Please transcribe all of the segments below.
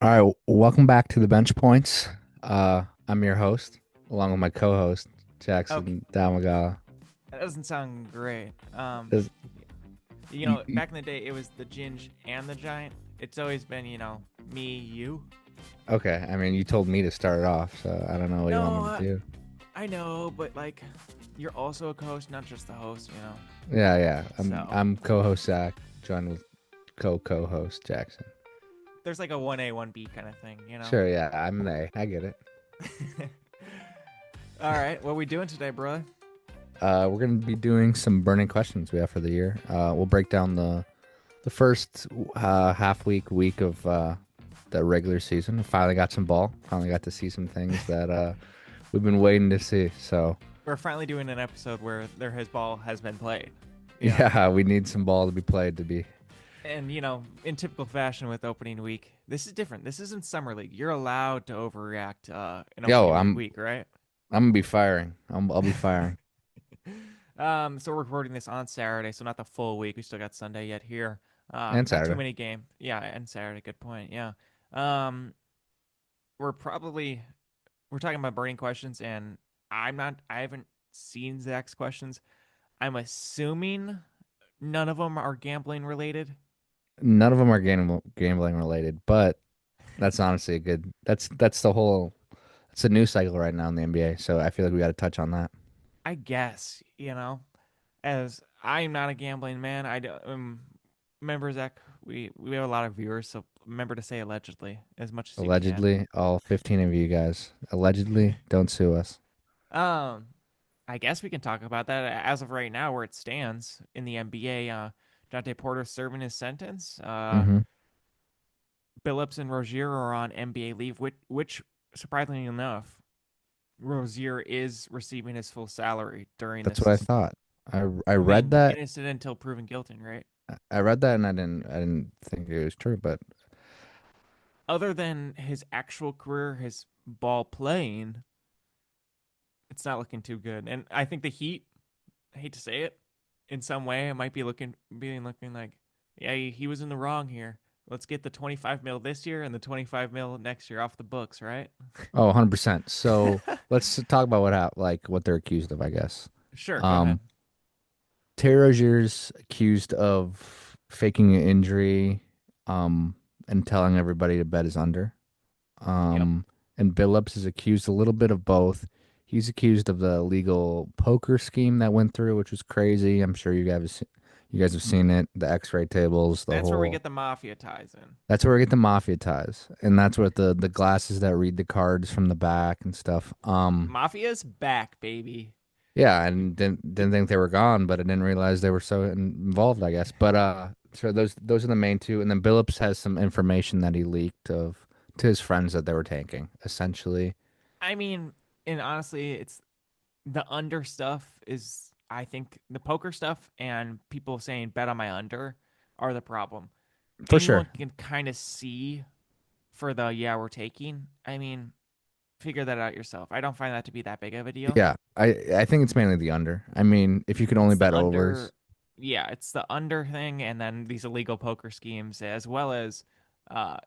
All right, welcome back to the Bench Points. I'm your host, along with my co-host, Okay, Jackson Domagala. that doesn't sound great. Does- you- you- Back in the day, it was the Ginge and the Giant. It's always been, me, you. okay, I mean, you told me to start it off, so I don't know what you want No, me to do. I know, but like, you're also a co-host, not just the host. Yeah, yeah. I'm So I'm co-host Zach, joined with co-host Jackson. there's like a 1A, 1B kind of thing. Sure, yeah, I'm they. I get it. All right, what are we doing today, brother? We're gonna be doing some burning questions we have for the year. We'll break down the first week of the regular season. Finally got some ball. Finally got to see some things that we've been waiting to see. So We're finally doing an episode where his ball has been played. Yeah. yeah, we need some ball to be played to be. And in typical fashion with opening week, this is different. This isn't summer league. You're allowed to overreact in Yo, opening I'm week, right? I'm gonna be firing. I'll be firing. So we're recording this on Saturday, so not the full week. We still got Sunday yet here. And Not too Saturday. many game. Yeah, and Saturday. Good point. Yeah. Um, we're probably we're talking about burning questions, and I'm not. I haven't seen Zach's questions. I'm assuming none of them are gambling related. None of them are gambling related, but that's honestly a good. That's the whole. It's a news cycle right now in the NBA, so I feel like we got to touch on that. I guess as I'm not a gambling man. Remember, Zach. We have a lot of viewers, so remember to say allegedly as much as you can. Allegedly, all 15 of you guys. Allegedly, don't sue us. Um, I guess we can talk about that as of right now, where it stands in the NBA. Jonte Porter serving his sentence. Mm-hmm. Billups and Rozier are on NBA leave, which surprisingly enough, Rozier is receiving his full salary during That's what I this. thought. I I read mean, that. innocent until proven guilty, right? I read that and I didn't think it was true, but Other than his actual career, his ball playing, it's not looking too good. And I think the Heat, I hate to say it, in some way, it might be looking like, yeah, he was in the wrong here. Let's get the 25 mil this year and the 25 mil next year off the books, right? oh, 100%. So let's talk about what they're accused of, I guess. Sure, go ahead. Um, Terry Rozier's accused of faking an injury, um, and telling everybody to bet his under. Yep. Um, and Billups is accused a little bit of both. He's accused of the illegal poker scheme that went through, which was crazy. I'm sure you guys have seen it, the X-ray tables, the That's where we whole. get the mafia ties in. That's where we get the mafia ties, and that's what the glasses that read the cards from the back and stuff. Mafia's back, baby. Yeah, and didn't think they were gone, but I didn't realize they were so involved, I guess. But so those are the main two, and then Billups has some information that he leaked of to his friends that they were tanking, essentially. I mean, and honestly, it's the under stuff is, I think, the poker stuff and people saying bet on my under are the problem. For Anyone sure. can kind of see for the yeah we're taking. I mean, figure that out yourself. I don't find that to be that big of a deal. Yeah, I think it's mainly the under. I mean, if you can only It's the bet overs, under, yeah, it's the under thing, and then these illegal poker schemes, as well as uh,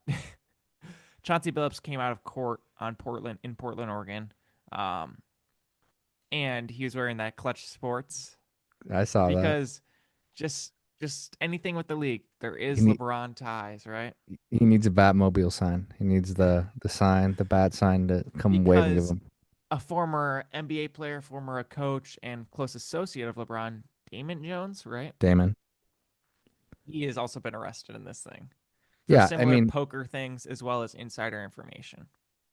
Chauncey Billups came out of court on Portland, Oregon, um, and he was wearing that Clutch Sports I saw that. because just anything with the league, there He is need, LeBron ties, right? he needs a Batmobile sign. He needs the sign, the bat sign to come wave and give Because him. a former NBA player, former coach, and close associate of LeBron, Damon Jones, right? Damon. He has also been arrested in this thing for Yeah, I similar mean, poker things as well as insider information.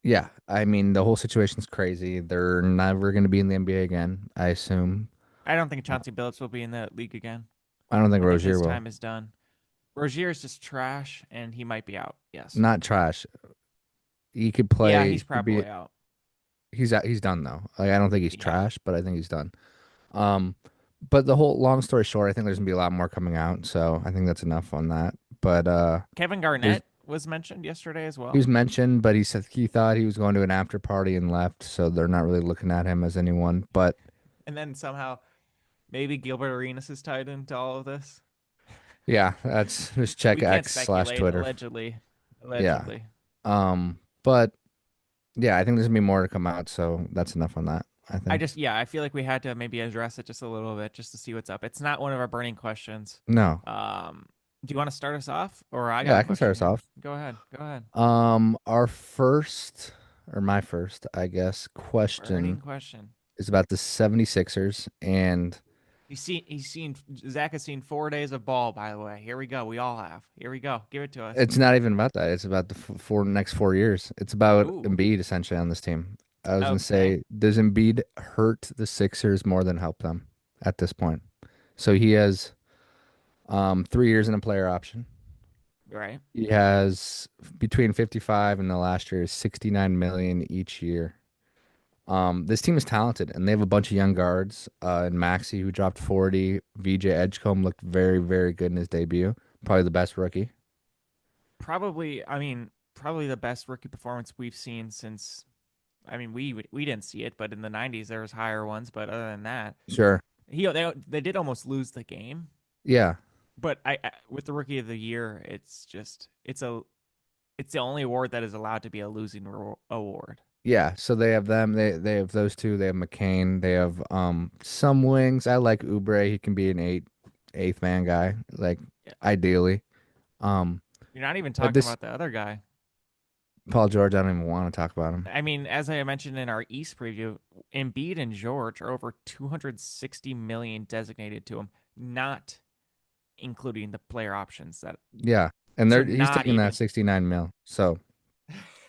yeah, I mean the whole situation's crazy. They're never going to be in the NBA again, I assume. I don't think Chauncey Billups will be in the league again. I don't think I think Rozier his will. time is done. Rozier is just trash, and he might be out. Yes. Not trash. He could Yeah, play. he's He could be. probably out. He's out. He's done though. Like, I don't think he's Yeah. trash, but I think he's done. Um, but the whole long story short, I think there's gonna be a lot more coming out. So I think that's enough on that. But Kevin there's Garnett was mentioned yesterday as he well. was mentioned, but he said he thought he was going to an after party and left, so they're not really looking at him as anyone. But And then somehow maybe Gilbert Arenas is tied into all of this. yeah, that's just check We can't X slash speculate. Twitter. Allegedly. Yeah, Allegedly. But yeah, I think there's gonna be more to come out, so that's enough on that, I think. I feel like we had to maybe address it just a little bit just to see what's up. It's not one of our burning questions. No. Um, do you want to start us off, or I got Yeah, a I can start question us here? off. Go ahead. Go ahead. Our first, or my first, I guess, Burning question question. is about the 76ers, and He's seen Zach has seen 4 days of ball, by the way. Here we go. We all have. Here we go. Give it to us. it's not even about that. It's about the next 4 years. It's about Ooh. Embiid essentially on this team. I was gonna Okay. say, does Embiid hurt the Sixers more than help them at this point? So he has 3 years in a player option. Right. He has between 55 and the last year is 69 million each year. This team is talented, and they have a bunch of young guards. And Maxey, who dropped 40. VJ Edgecombe looked very, very good in his debut. Probably the best rookie. Probably. I mean, probably the best rookie performance we've seen since. I mean, we didn't see it, but in the '90s there was higher ones. But other than that, Sure. they did almost lose the game. Yeah. But I with the rookie of the year, it's the only award that is allowed to be a losing award. Yeah. So they have them. They have those two. They have McCain. They have some wings. I like Oubre. He can be an eighth man guy, like Yeah. ideally. Um, You're not even but talking this about the other guy. Paul George, I don't even want to talk about him. I mean, as I mentioned in our East preview, Embiid and George are over 260 million designated to him, not including the player options that. Yeah. And So he's not taking that even. 69 mil. So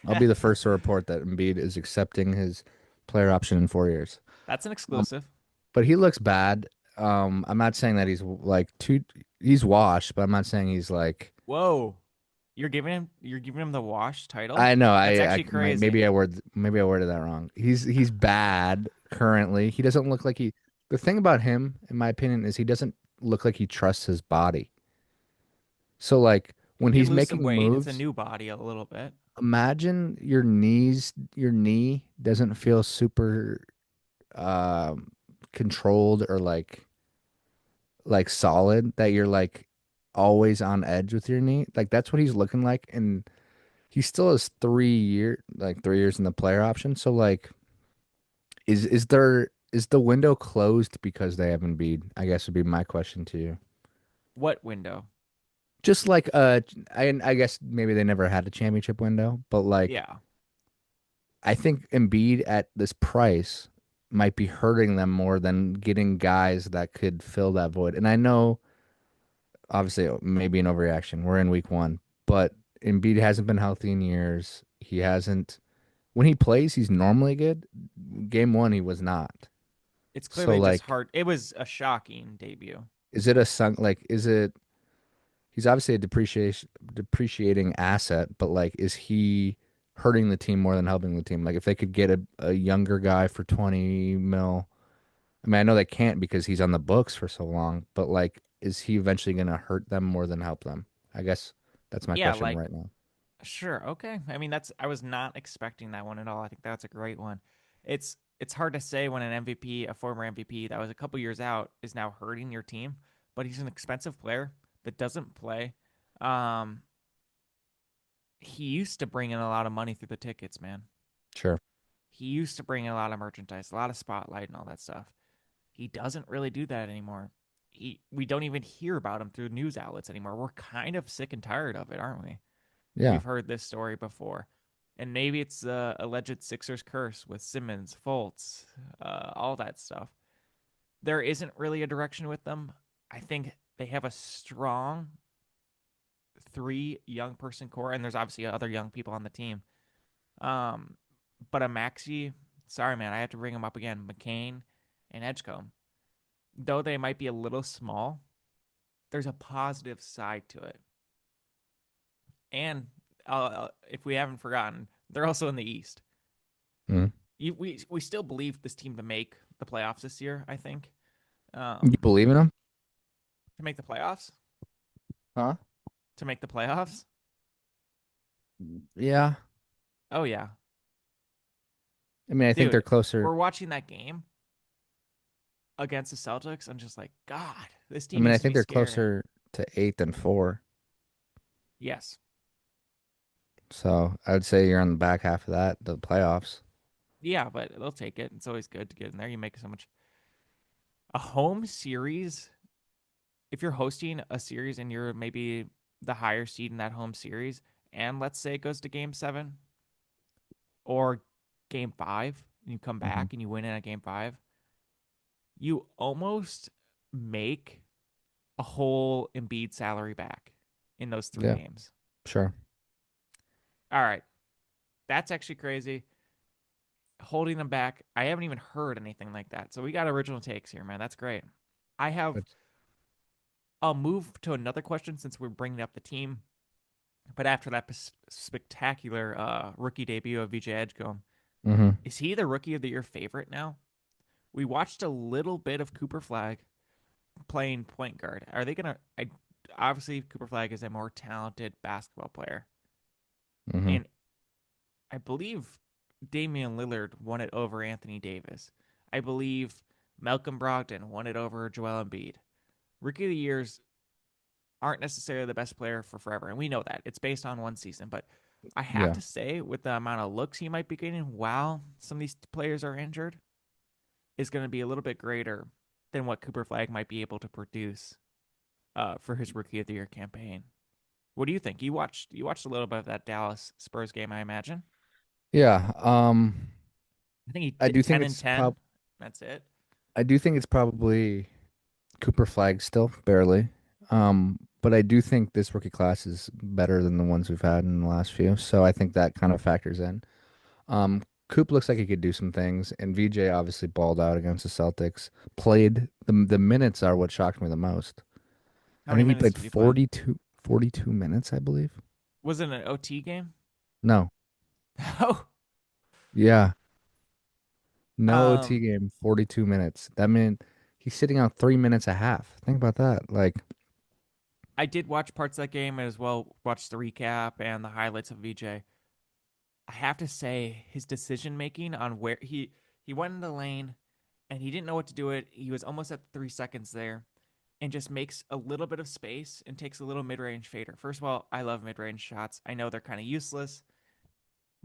I'll be the first to report that Embiid is accepting his player option in 4 years. That's an Um, exclusive. but he looks bad. I'm not saying that he's like he's washed, but I'm not saying he's like, Whoa. You're giving him the wash title? I know That's I actually crazy. maybe I worded that wrong. He's bad currently. He doesn't look like he, the thing about him, in my opinion, is he doesn't look like he trusts his body. So like He when did he's lose some making weight. It's a moves, new body a little bit. imagine your knee doesn't feel super um controlled or like solid, that you're like always on edge with your knee. Like that's what he's looking like, and he still has 3 years in the player option. So like, is the window closed because they have Embiid? I guess would be my question to you. What window? Just like I guess maybe they never had a championship window, but like Yeah. I think Embiid at this price might be hurting them more than getting guys that could fill that void. And I know, obviously, maybe an overreaction. We're in week one, but Embiid hasn't been healthy in years. He hasn't. When he plays, he's normally good. Game one, he was not. It's So clearly just like, hard. It was a shocking debut. is it a sunk? Like, is it? He's obviously a depreciating asset, but like, is he hurting the team more than helping the team? Like, if they could get a younger guy for 20 mil, I mean, I know they can't because he's on the books for so long, but like, is he eventually going to hurt them more than help them? I guess that's my Yeah, question like right now. sure, okay. I mean, that's I was not expecting that one at all. I think that's a great one. It's hard to say when an MVP, a former MVP that was a couple years out, is now hurting your team, but he's an expensive player that doesn't play. Um, he used to bring in a lot of money through the tickets, man. Sure. He used to bring in a lot of merchandise, a lot of spotlight and all that stuff. He doesn't really do that anymore. We don't even hear about him through news outlets anymore. We're kind of sick and tired of it, aren't we? Yeah. We've heard this story before. And maybe it's the alleged Sixers curse with Simmons, Fultz, all that stuff. There isn't really a direction with them. I think they have a strong three young person core, and there's obviously other young people on the team. Um, but a Maxi, sorry man, I have to bring him up again. McCain and Edgecombe, though they might be a little small, there's a positive side to it. And if we haven't forgotten, they're also in the East. Mhm. We still believe this team to make the playoffs this year. I think You um, believe in him? to make the playoffs, Huh? to make the playoffs. Yeah. Oh yeah, I mean, I think they're dude, closer. we're watching that game against the Celtics. I'm just like, God, this I team mean, I used to think be they're scary. closer to eight than four. Yes, So I'd say you're on the back half of that, the playoffs. Yeah, but they'll take it. It's always good to get in there. You make so much. A home series, if you're hosting a series and you're maybe the higher seed in that home series, and let's say it goes to game 7 or game 5, and you come Hmm. back and you win in a game 5, you almost make a whole Embiid salary back in those three Yeah, games. sure. All right. That's actually crazy. Holding them back. I haven't even heard anything like that. So we got original takes here, man. That's great. I have. That's, I'll move to another question since we're bringing up the team. But after that spectacular rookie debut of VJ Edgecombe, hmm is he the rookie of the year favorite now? We watched a little bit of Cooper Flag playing point guard. Are they gonna? Obviously Cooper Flag is a more talented basketball player, hmm and I believe Damian Lillard won it over Anthony Davis. I believe Malcolm Brogdon won it over Joel Embiid. Rookie of the years aren't necessarily the best player for forever, and we know that it's based on one season. But I have Yeah, to say, with the amount of looks he might be getting while some of these players are injured, is going to be a little bit greater than what Cooper Flag might be able to produce for his rookie of the year campaign. What do you think? You watched a little bit of that Dallas Spurs game, I imagine. yeah. I think he I did do think 10 and it's 10. That's it. I do think it's probably Cooper Flag still barely. But I do think this rookie class is better than the ones we've had in the last few. So I think that kind of factors in. Coop looks like he could do some things, and VJ obviously balled out against the Celtics. Played the minutes are what shocked me the most. How I many think he minutes played did he play? 42 minutes, I believe. Was it an OT game? No, Oh, yeah, no OT um, game, 42 minutes. That mean he's sitting out 3 minutes a half. Think about that. Like, I did watch parts of that game as well. Watched the recap and the highlights of VJ. I have to say his decision making on where he went in the lane and he didn't know what to do it. He was almost at 3 seconds there and just makes a little bit of space and takes a little mid range fader. First of all, I love mid range shots. I know they're kind of useless,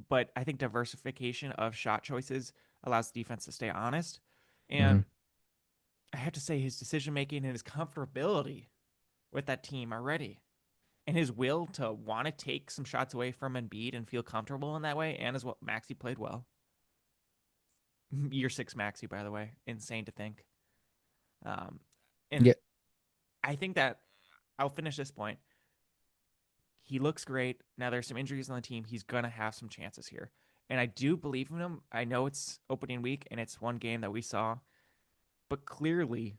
but I think diversification of shot choices allows the defense to stay honest. mhm. And I have to say his decision making and his comfortability with that team already, and his will to want to take some shots away from Embiid and feel comfortable in that way. And as well, Maxi played well. Year 6 Maxi, by the way, insane to think. Um, and Yeah, I think that I'll finish this point. He looks great. Now there's some injuries on the team. He's gonna have some chances here, and I do believe in him. I know it's opening week and it's one game that we saw, but clearly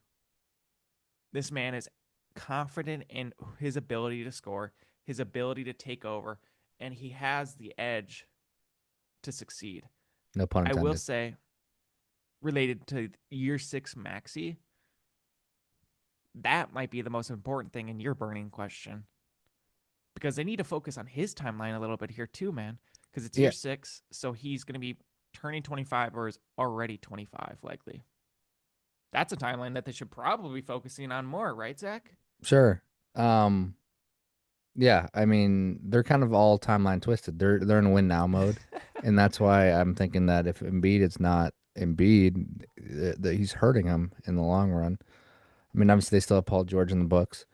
this man is confident in his ability to score, his ability to take over, and he has the edge to succeed. no pun I will intended. say, related to year 6 Maxi, that might be the most important thing in your burning question because they need to focus on his timeline a little bit here too, man. Because it's year Yeah, 6, so he's going to be turning 25 or is already 25 likely. That's a timeline that they should probably be focusing on more, right, Zach? sure. Um, yeah, I mean, they're kind of all timeline twisted. They're in win now mode, and that's why I'm thinking that if Embiid is not Embiid, that he's hurting him in the long run. I mean, obviously they still have Paul George in the books.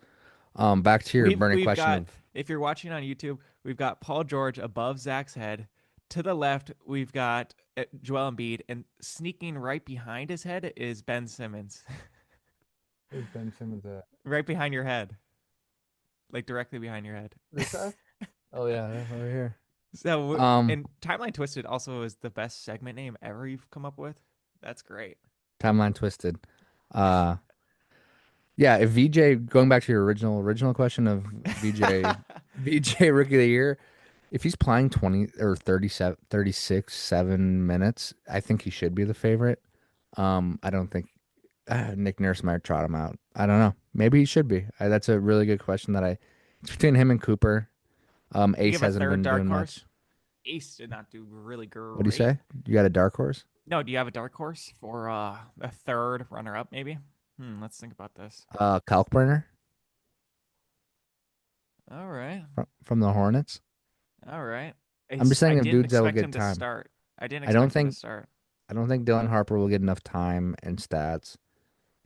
Back to your burning We've question got, of if you're watching on YouTube, we've got Paul George above Zach's head. To the left, we've got Joel Embiid, and sneaking right behind his head is Ben Simmons, where's Ben Simmons at? right behind your head, like directly behind your head. This side? Oh yeah, over here. So, Um, and Timeline Twisted also is the best segment name ever you've come up with. That's great. timeline twisted. Uh, yeah, if VJ going back to your original question of VJ Rookie of the Year, if he's playing 20 or 37, 36, 7 minutes, I think he should be the favorite. I don't think Nick Nurse might trot him out. I don't know. Maybe he should be. That's a really good question that I. It's between him and Cooper. Do you Ace have a hasn't third been dark doing much. horse? Ace did not do really What do you great. say? You got a dark horse? No, do you have a dark horse for a third runner up, maybe? Let's think about this. Kalkbrenner All right. from the Hornets. All right. I'm just I saying of didn't dudes that will expect get him to time. start. I didn't I don't expect him to think start. I don't think Dylan Harper will get enough time and stats.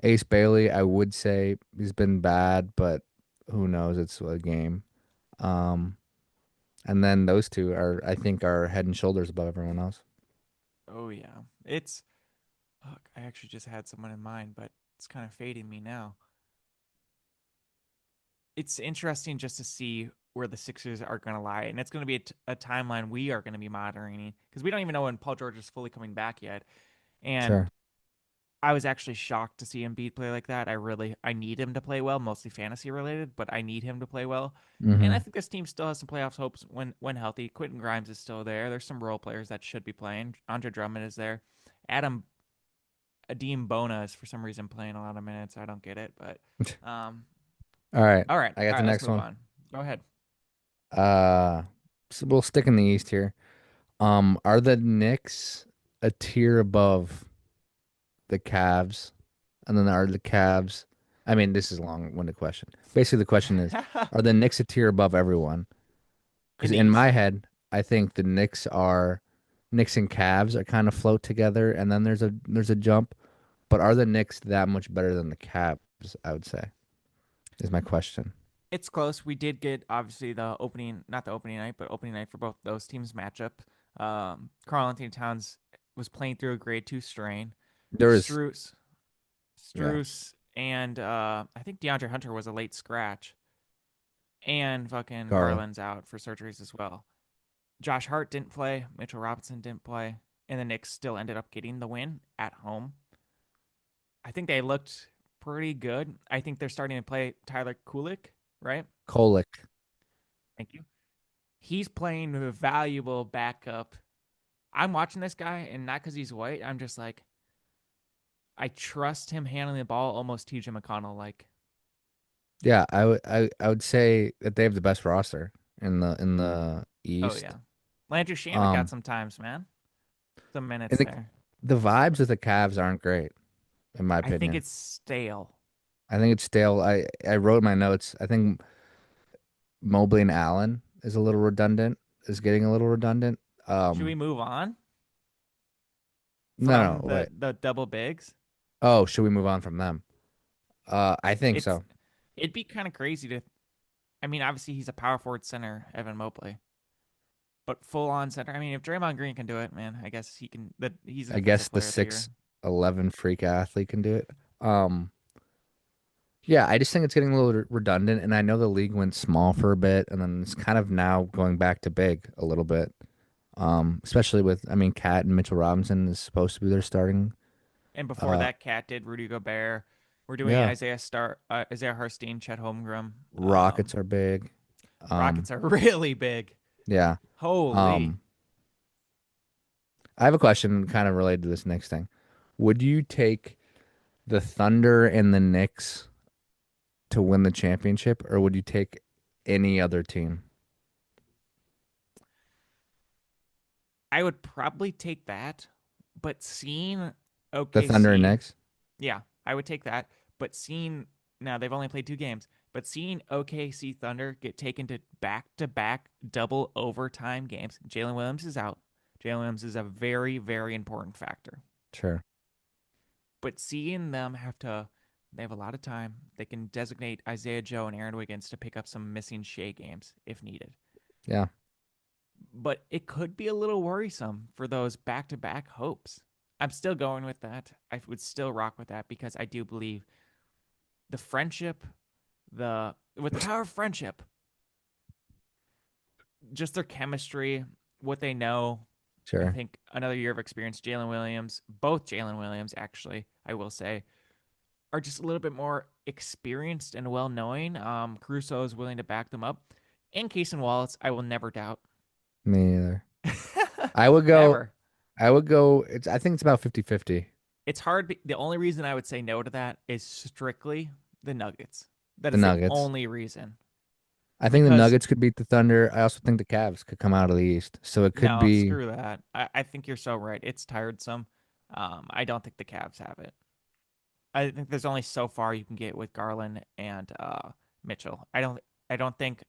Ace Bailey, I would say he's been bad, but who knows? It's a game. Um, and then those two are, I think, are head and shoulders above everyone else. Oh yeah. It's Look, I actually just had someone in mind, but it's kind of fading me now. It's interesting just to see where the Sixers are going to lie, and it's going to be a timeline we are going to be monitoring because we don't even know when Paul George is fully coming back yet. And Sure. I was actually shocked to see Embiid play like that. I need him to play well, mostly fantasy related, but I need him to play well. And I Hmm. think this team still has some playoffs hopes when healthy. Quentin Grimes is still there. There's some role players that should be playing. Andre Drummond is there. Adam Adim Bona is for some reason playing a lot of minutes. I don't get it, but um, All right. I all got the right. Let's next move one. on. Go ahead. Uh, so we'll stick in the East here. Are the Knicks a tier above the Cavs? And then are the Cavs? I mean, this is a long-winded question. Basically, the question is, are the Knicks a tier above everyone? In Because the in my East, head, I think the Knicks and Cavs are kind of float together, and then there's a jump. But are the Knicks that much better than the Cavs? I would say is my question. it's close. We did get obviously the opening, not the opening night, but opening night for both those teams matchup. Karl Anthony Towns was playing through a grade 2 strain. There is, Struess, yeah, Struess, and I think DeAndre Hunter was a late scratch, and fucking Garland. Garland's out for surgeries as well. Josh Hart didn't play. Mitchell Robinson didn't play, and the Knicks still ended up getting the win at home. I think they looked pretty good. I think they're starting to play Tyler Kulik, right? Kolek. Thank you. He's playing a valuable backup. I'm watching this guy, and not because he's white. I'm just like, I trust him handling the ball almost TJ McConnell like. Yeah, I would say that they have the best roster in the Oh, East. yeah. Landry Shamet got Um, some times, man. Some and minutes the there. the vibes of the Cavs aren't great, in my I think opinion. it's stale. I think it's stale. I wrote in my notes. I think Mobley and Allen is a little redundant. Is getting a little redundant. Should we Um, move on no, from no, wait. the double bigs? Oh, should we move on from them? I think It's so. It'd be kind of crazy to. I mean, obviously he's a power forward center, Evan Mobley, but full on center. I mean, if Draymond Green can do it, man, I guess he can. That he's a I defensive guess the player of the year. 6'11" freak athlete can do it. Um, yeah, I just think it's getting a little redundant, and I know the league went small for a bit, and then it's kind of now going back to big a little bit. Especially with, I mean, Cat and Mitchell Robinson is supposed to be their starting. And before Uh, that, Cat did Rudy Gobert. We're doing yeah, Isaiah Harstein, Chet Holmgren. Rockets are big. Um, Rockets are really big. yeah. Holy. Um, I have a question kind of related to this next thing. Would you take the Thunder and the Knicks to win the championship, or would you take any other team? I would probably take that, but seeing The Thunder and OKC, Knicks? yeah, I would take that. But seeing now they've only played 2 games, but seeing OKC Thunder get taken to back double overtime games, Jalen Williams is out. Jalen Williams is a very, very important factor. Sure. But seeing them they have a lot of time. They can designate Isaiah Joe and Aaron Wiggins to pick up some missing Shea games if needed. Yeah. But it could be a little worrisome for those back to back hopes. I'm still going with that. I would still rock with that because I do believe the friendship, the with the power of friendship, just their chemistry, what they know. I Sure. think another year of experience, Jalen Williams, both Jalen Williams, actually, I will say, are just a little bit more experienced and well knowing. Caruso is willing to back them up. And Case and Wallace, I will never doubt. Me either. I would go Never. I would go I think it's about 50-50. It's hard. The only reason I would say no to that is strictly the Nuggets. That The is the Nuggets. only reason. I think the Because Nuggets could beat the Thunder. I also think the Cavs could come out of the East. So it could no, be, screw that. I think you're so right. It's tiresome. I don't think the Cavs have it. I think there's only so far you can get with Garland and Mitchell. I don't think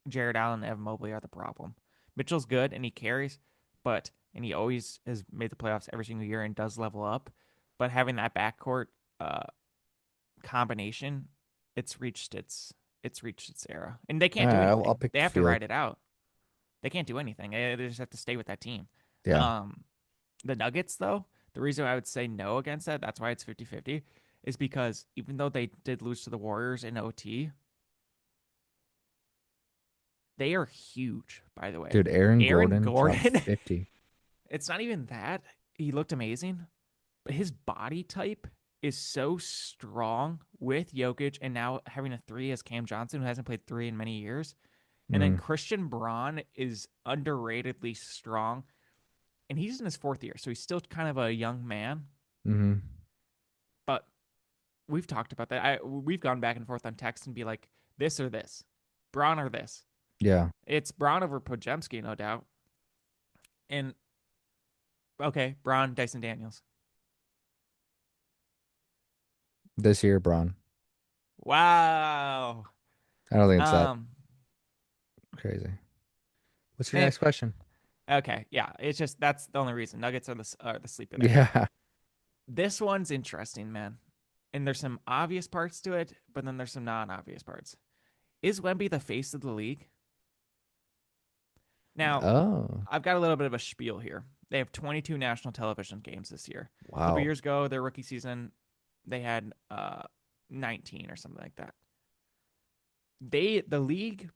Jared Allen and Evan Mobley are the problem Mitchell's good and he carries, and he always has made the playoffs every single year and does level up. But having that backcourt uh, combination, it's reached its era, and they All can't do right, I'll anything. pick They the have to field. ride it out. They can't do anything. They just have to stay with that team. Yeah, Um, the Nuggets, though, the reason I would say no against that, that's why it's 50-50, is because even though they did lose to the Warriors in OT, they are huge, by the way. dude, Aaron Aaron Gordon dropped Gordon, 50. it's not even that. He looked amazing, but his body type is so strong with Jokic and now having a three as Cam Johnson, who hasn't played three in many years. And then Mm-hmm. Christian Braun is underratedly strong. And he's in his fourth year, so he's still kind of a young man. Mm-hmm. But we've talked about that. We've gone back and forth on text and be like, this or this, Braun or this. Yeah, It's Braun over Podziemski, no doubt. And okay, Braun, Dyson Daniels. this year, Braun. Wow. I don't think it's that Um. crazy. What's your And next question? okay, yeah. It's just that's the only reason Nuggets are the sleeper there. Yeah, This one's interesting, man. And there's some obvious parts to it, but then there's some non-obvious parts. Is Wemby the face of the league? Now, oh, I've got a little bit of a spiel here. They have 22 national television games this year. A couple wow. years ago, their rookie season, they had 19 or something like that. The league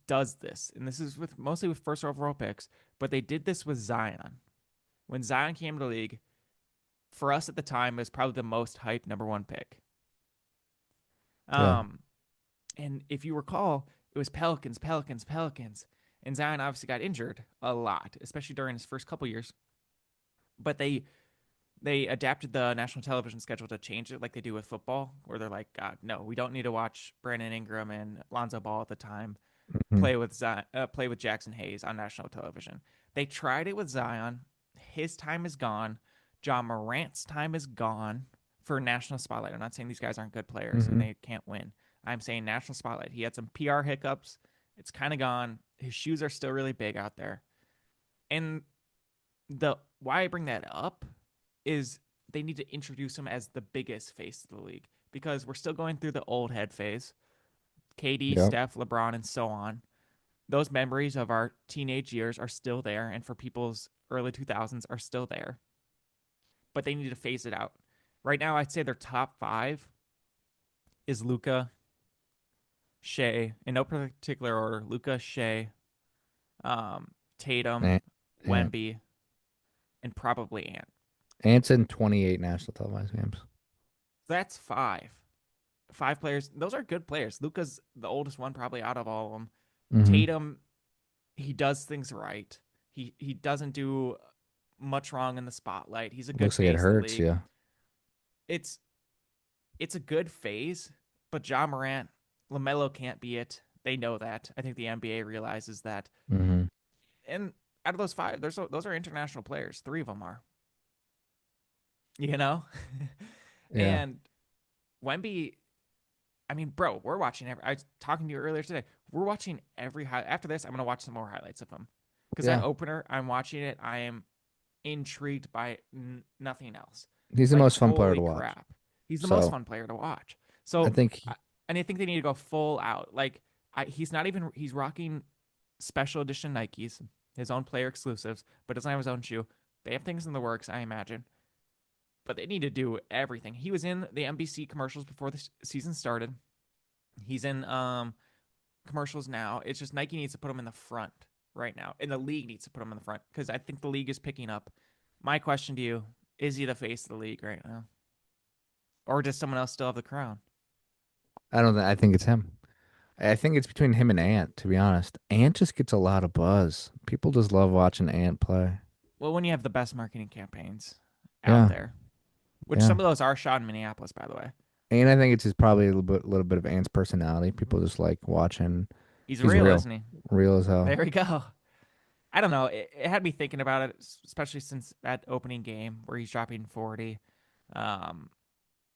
does this, and this is with mostly with first overall picks, but they did this with Zion. When Zion came to the league, for us at the time, it was probably the most hyped number one pick. Yeah. Um, and if you recall, it was Pelicans, Pelicans, Pelicans, and Zion obviously got injured a lot, especially during his first couple years. But they adapted the national television schedule to change it like they do with football, where they're like, God, no, we don't need to watch Brandon Ingram and Lonzo Ball at the time Hmm. play with Jackson Hayes on national television. They tried it with Zion. His time is gone. John Morant's time is gone for national spotlight. I'm not saying these guys aren't good players and Hmm. they can't win. I'm saying national spotlight. He had some PR hiccups. It's kind of gone. His shoes are still really big out there. And the why I bring that up is they need to introduce him as the biggest face of the league because we're still going through the old head phase. KD, Yep. Steph, LeBron, and so on. Those memories of our teenage years are still there, and for people's early 2000s are still there. But they need to phase it out. Right now, I'd say their top five is Luca, Shea, in no particular order. Luca, Shea, Tatum, Ant, Ant. Wemby, and probably Ant. Ant's in 28 national televised games. That's five. Five players. Those are good players. Luca's the oldest one probably out of all of them. Hmm. Tatum, he does things right. He doesn't do much wrong in the spotlight. He's a good Looks like it face of the hurts. league. Yeah. It's it's a good phase, but Ja Morant, LaMelo can't be it. They know that. I think the NBA realizes that. Hmm. And out of those five, those are international players. Three of them are. You know, Yeah. and Wemby. I mean, bro, we're watching. I was talking to you earlier today. We're watching every high. After this, I'm gonna watch some more highlights of him because that Yeah. opener, I'm watching it. I am intrigued by nothing else. He's the Like, most fun player holy to watch. crap. He's the most So fun player to watch. I So, think, and I think they need to go full out. Like, he's not even, he's rocking special edition Nikes, his own player exclusives, but doesn't have his own shoe. They have things in the works, I imagine. But they need to do everything. He was in the NBC commercials before the season started. He's in commercials now. It's just Nike needs to put him in the front right now, and the league needs to put him in the front because I think the league is picking up. My question to you: is he the face of the league right now, or does someone else still have the crown? I don't think, I think it's him. I think it's between him and Ant, to be honest. Ant just gets a lot of buzz. People just love watching Ant play. Well, when you have the best marketing campaigns out Yeah. there, which Yeah. some of those are shot in Minneapolis, by the way. And I think it's just probably little bit of Ant's personality. People just like watching. He's He's real, real. isn't he? Real as hell. There we go. I don't know. It had me thinking about it, especially since that opening game where he's dropping 40. Um,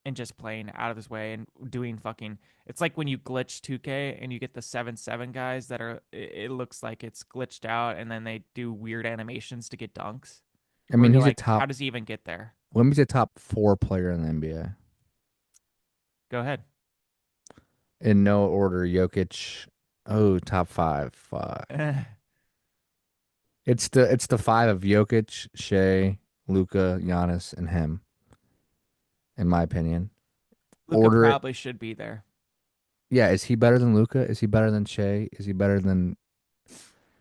and just playing out of his way and doing fucking. It's like when you glitch 2K and you get the 7-7 guys that are. It looks like it's glitched out, and then they do weird animations to get dunks. I Where mean, you're he's a like, how top. does he even get there? Wemby's a top 4 player in the NBA. Go ahead. In no order, Jokic. Oh, top 5. Fuck. It's the 5 of Jokic, Shea, Luca, Giannis, and him. In my opinion, Luca order it. probably should be there. Yeah, is he better than Luca? Is he better than Shea? Is he better than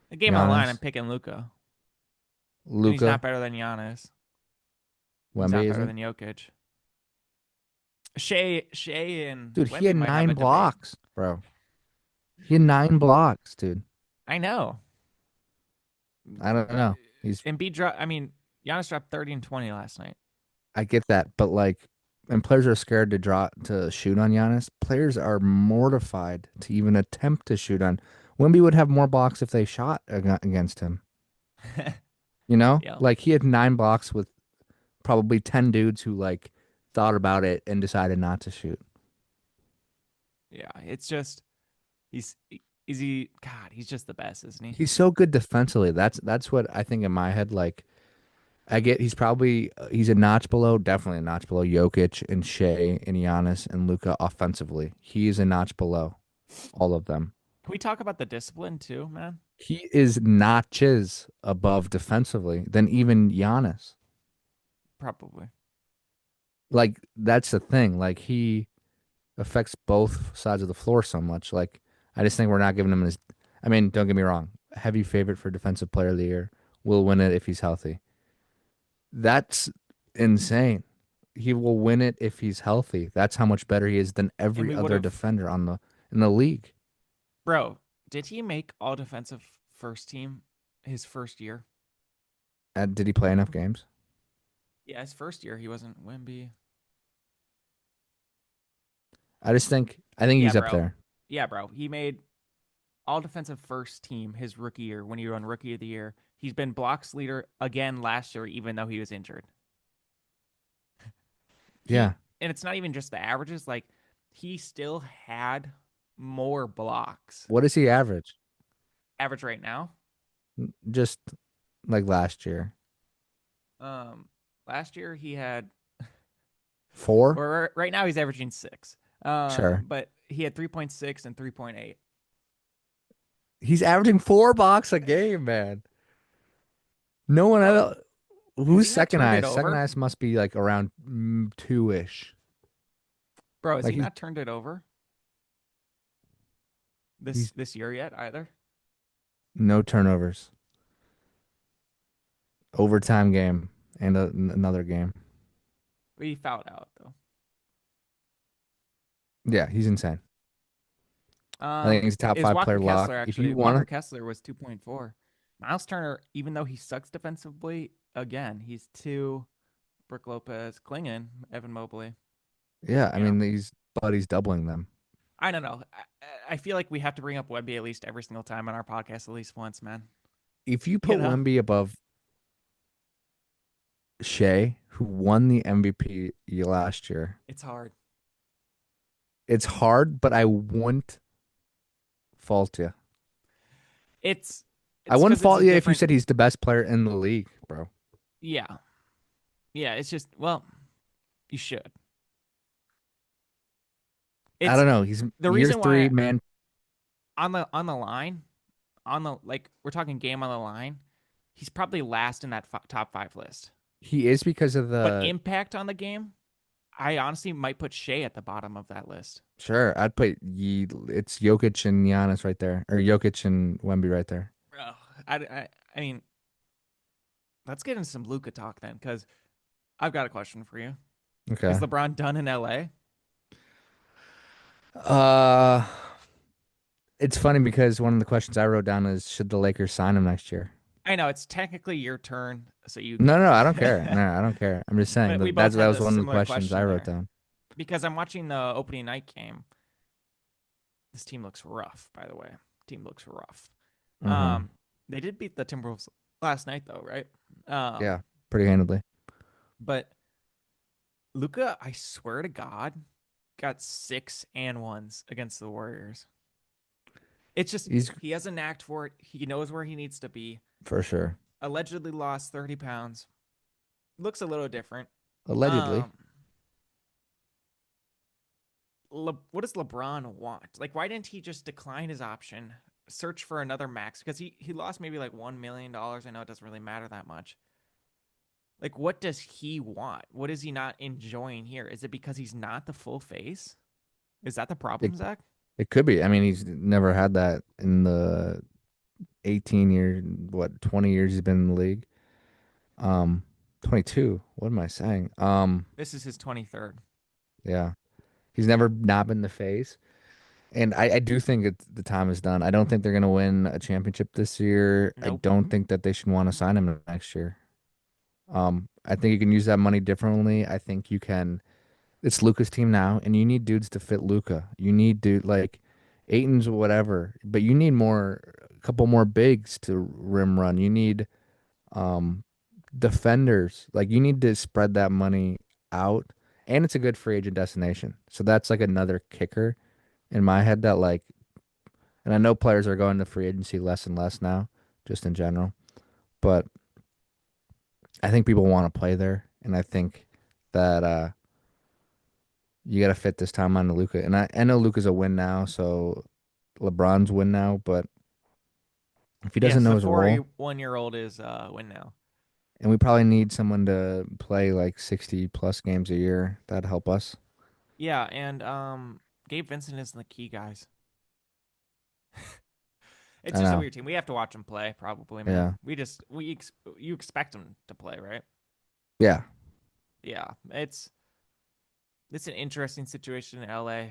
The game on the line, I'm Giannis? picking Luca, and he's not Luca, better than Giannis. He's not Wemby better isn't. than Jokic. Shea and Dude, he Wemby had might have a 9 debate. blocks, bro. He had 9 blocks, dude. I know. I don't know. He's Embiid dropped. I mean, Giannis dropped 30 and 20 last night. I get that, but like, and players are scared to draw to shoot on Giannis. Players are mortified to even attempt to shoot on. Wemby would have more blocks if they shot against him. You know, Yeah, like he had 9 blocks with probably 10 dudes who like thought about it and decided not to shoot. yeah. It's just he's is he? God, he's just the best, isn't he? He's so good defensively. That's what I think in my head. Like I get he's a notch below, definitely a notch below Jokic and Shea and Giannis and Luca offensively. He's a notch below all of them. Can we talk about the discipline too, man? He is notches above defensively than even Giannis. Probably. Like that's the thing. Like he affects both sides of the floor so much. Like I just think we're not giving him his. I mean, don't get me wrong. Heavy favorite for defensive player of the year. Will win it if he's healthy. That's insane. He will win it if he's healthy. That's how much better he is than And every we would other have, defender on the in the league. bro. Did he make all defensive first team his first year? Did he play enough games? Yeah, his first year he wasn't Wemby. I think Yeah, he's up bro. there. Yeah, bro. He made all defensive first team his rookie year when he won rookie of the year. He's been blocks leader again last year, even though he was injured. Yeah. And it's not even just the averages. Like he still had more blocks. What does he average? Average right now. Just like last year. Um, Last year he had, 4? or right now he's averaging 6. Sure. But he had 3.6 and 3.8. He's averaging 4 blocks a game, man. No one Bro, else. has Who's he not second turned it highest? Second over? highest must be like around 2-ish. Bro, has Like he not turned it over he's this year yet either? no turnovers. Overtime game and another game. He fouled out though. Yeah, he's insane. I think he's a top Is 5 player Walker lock. Kessler If you actually? Walker want Kessler was 2.4. Miles Turner, even though he sucks defensively, again he's 2. Brook Lopez, Klingon, Evan Mobley. to, yeah, I You know, mean he's doubling them. I don't know. I feel like we have to bring up Wemby at least every single time on our podcast, at least once, man. If you You put know, Wemby above Shea, who won the MVP last year, it's hard. it's hard, but I wouldn't fault you. It's I it's wouldn't because it's fault a you if you different. said he's the best player in the league, bro. Yeah, yeah. It's just well, you should. I It's don't know. He's the year reason 3, why man. on the line on the like we're talking game on the line. He's probably last in that top 5 list. He is because of But the impact on the game, I honestly might put Shea at the bottom of that list. sure. I'd put it's Jokic and Giannis right there, or Jokic and Wemby right there. Ugh, I mean, let's get into some Luca talk then, because I've got a question for you. Is Okay. LeBron done in LA? Uh, it's funny because one of the questions I wrote down is should the Lakers sign him next year? I know it's technically your turn, so you No, get no, it. I don't care. No, I don't care. I'm just saying But we that both that had was the one of the similar questions I question wrote there down. because I'm watching the opening night game. This team looks rough, by the way. Team looks rough. Hmm. They did beat the Timberwolves last night, though, right? Um, Yeah, pretty handedly. but Luca, I swear to God, got 6-1s against the Warriors. It's just He's he has a knack for it. He knows where he needs to be. for sure. Allegedly lost 30 pounds. Looks a little different. Allegedly. Um, what does LeBron want? Like, why didn't he just decline his option, search for another max? Because he lost maybe like $1 million. I know it doesn't really matter that much. Like, what does he want? What is he not enjoying here? Is it because he's not the full face? Is that the It problem, Zach? it could be. I mean, he's never had that in the 18 years, what, 20 years he's been in the league. Um, 22. What am I saying? This is his 23rd. Yeah. He's never not been the face. And I do think the time is done. I don't think they're going to win a championship this year. I Nope. don't think that they should want to sign him next year. I think you can use that money differently. I think you can. It's Luca's team now, and you need dudes to fit Luca. You need dude like Aiton's whatever, but you need a couple more bigs to rim run. You need um defenders. Like you need to spread that money out, and it's a good free agent destination. So that's like another kicker in my head that like, and I know players are going to free agency less and less now, just in general, but I think people want to play there, and I think that you got to fit this time on to Luca. And I know Luca's a win now, so LeBron's win now, but if he doesn't Yes, know the his role, 41-year-old is win now. and we probably need someone to play like 60 plus games a year, that'd help us. Yeah, and Gabe Vincent isn't the key, guys. It's I just a know. weird team. We have to watch him play, probably, man. Yeah. You expect him to play, right? Yeah. Yeah, it's an interesting situation in LA,